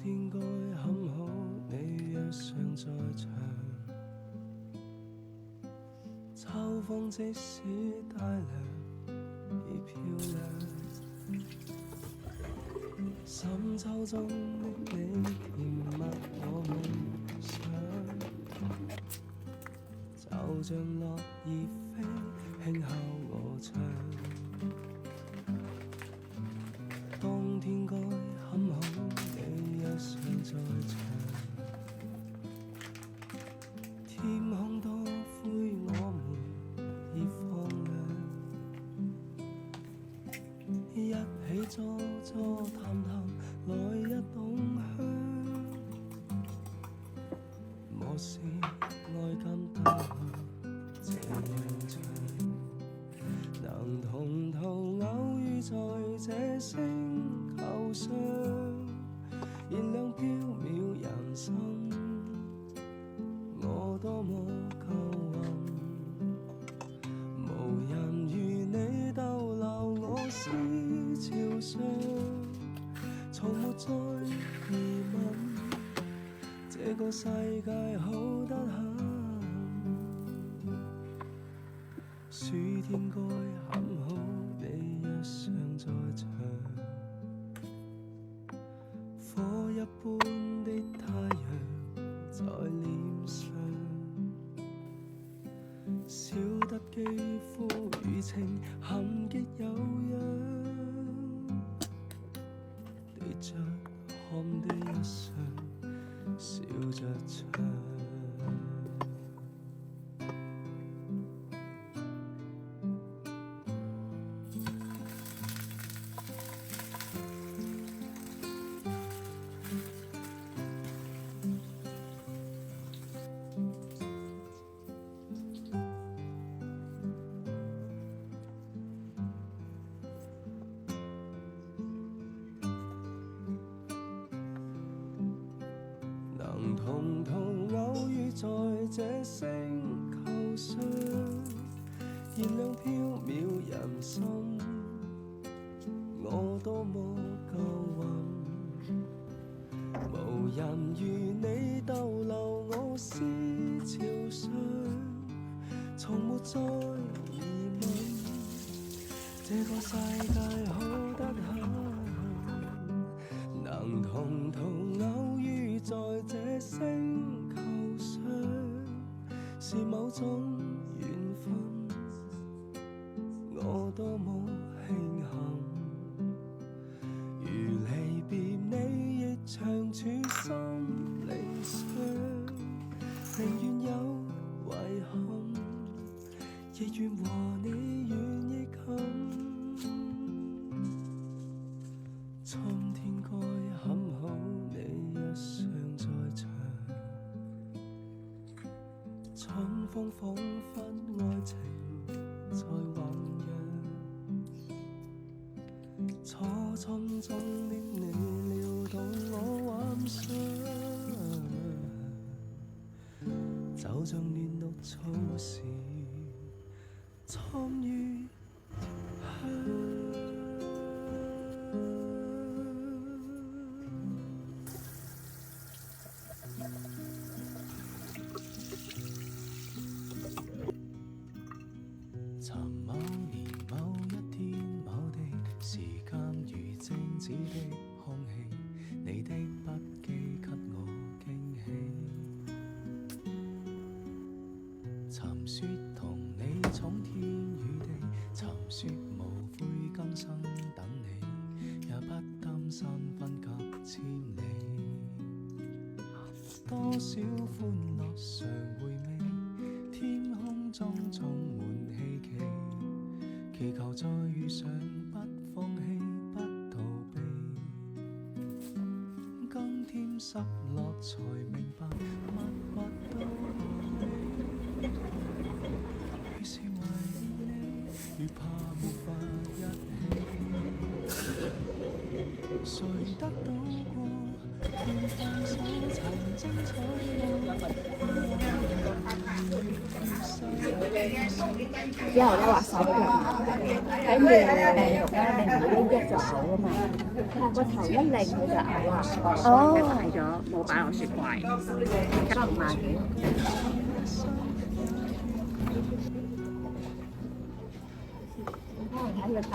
天該很好，你若尚在場。秋風即使帶涼，已漂亮。深秋中的你，甜蜜我夢想。就像落葉飛，輕敲我窗。當天該很好，你若尚在場。天空多灰，我們已放亮。一起坐坐談談，來一桶香。我是愛感淡這樣長，能同途偶遇在這星球上，燃亮飄渺人生。我多麼夠運，無人如你逗留我思潮上，從沒再疑問，這個世界好得很。暑天該很好，你若尚在場。火一般的太陽在臉上，笑得肌膚如情含極有樣，對着看的一雙笑着唱。能同途偶遇在這星球上，燃亮飄渺人生。我多麼夠運，無人如你逗留我思潮上，從沒再疑問，這個世界好得很。能同途偶遇在這星球上，是某種緣分，我多麼慶幸。如離別你亦長處心理上，寧願有遺憾，亦願和你遠亦近。春天該很好，你若尚在場。春風彷彿愛情在醖釀，初春中的你撩動我幻想，就像嫩綠草時參與香。尋某年某一天某地，時間如靜止的空氣，你的筆記給我驚喜。尋說同你闖天與地，尋說無悔今生等你，也不擔心分隔千里。多少歡樂常回味，天空中充滿希冀，祈求再遇上不放棄不逃避，更添失落才明白默默到你，於是為你越怕沒法一起，誰得到過願放手曾精彩之後咧話手腳，跟住病毒咧，你唔會一喐就嘔啊嘛。個頭一擰佢就嘔啦，哦，大咗冇擺落雪櫃，收5萬幾。可能睇佢大。